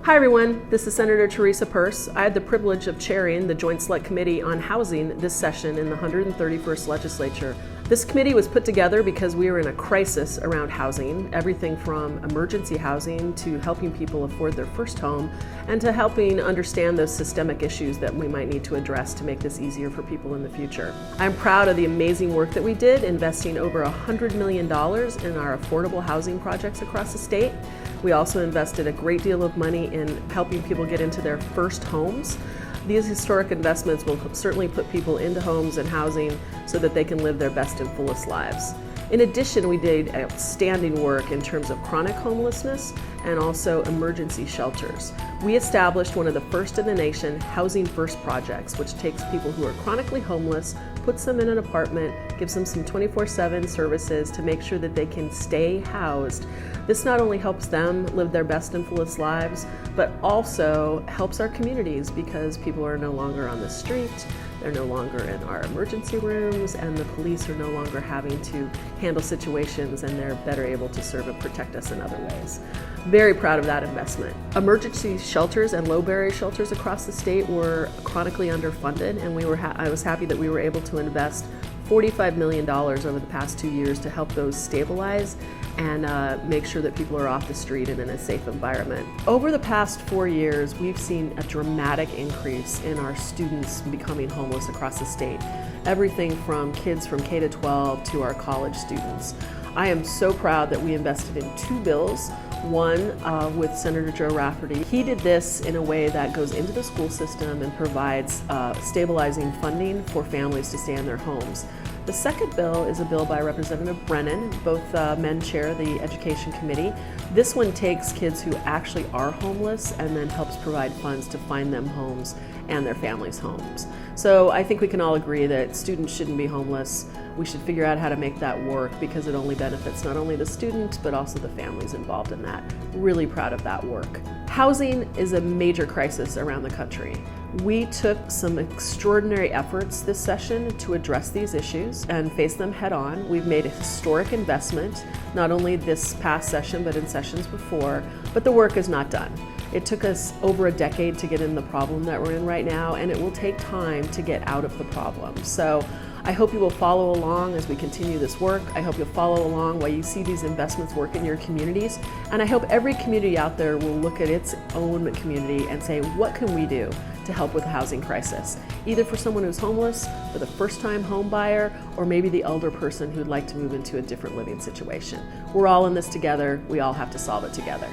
Hi everyone, this is Senator Teresa S. I had the privilege of chairing the Joint Select Committee on Housing this session in the 131st Legislature. This committee was put together because we were in a crisis around housing, everything from emergency housing to helping people afford their first home and to helping understand those systemic issues that we might need to address to make this easier for people in the future. I'm proud of the amazing work that we did, investing over $100 million in our affordable housing projects across the state. We also invested a great deal of money in helping people get into their first homes. These historic investments will certainly put people into homes and housing so that they can live their best and fullest lives. In addition, we did outstanding work in terms of chronic homelessness and also emergency shelters. We established one of the first in the nation Housing First projects, which takes people who are chronically homeless, puts them in an apartment, gives them some 24/7 services to make sure that they can stay housed. This not only helps them live their best and fullest lives, but also helps our communities because people are no longer on the street, they're no longer in our emergency rooms, and the police are no longer having to handle situations, and they're better able to serve and protect us in other ways. Very proud of that investment. Emergency shelters and low barrier shelters across the state were chronically underfunded, and I was happy that we were able to invest $45 million over the past 2 years to help those stabilize and make sure that people are off the street and in a safe environment. Over the past 4 years, we've seen a dramatic increase in our students becoming homeless across the state. Everything from kids from K to 12 to our college students. I am so proud that we invested in 2 bills. One with Senator Joe Rafferty. He did this in a way that goes into the school system and provides stabilizing funding for families to stay in their homes. The second bill is a bill by Representative Brennan. Both men chair the Education Committee. This one takes kids who actually are homeless and then helps provide funds to find them homes and their families' homes. So I think we can all agree that students shouldn't be homeless. We should figure out how to make that work because it only benefits not only the student but also the families involved in that. Really proud of that work. Housing is a major crisis around the country. We took some extraordinary efforts this session to address these issues and face them head on. We've made a historic investment, not only this past session but in sessions before, but the work is not done. It took us over a decade to get in the problem that we're in right now, and it will take time to get out of the problem. So I hope you will follow along as we continue this work. I hope you'll follow along while you see these investments work in your communities. And I hope every community out there will look at its own community and say, what can we do to help with the housing crisis? Either for someone who's homeless, for the first-time home buyer, or maybe the elder person who'd like to move into a different living situation. We're all in this together. We all have to solve it together.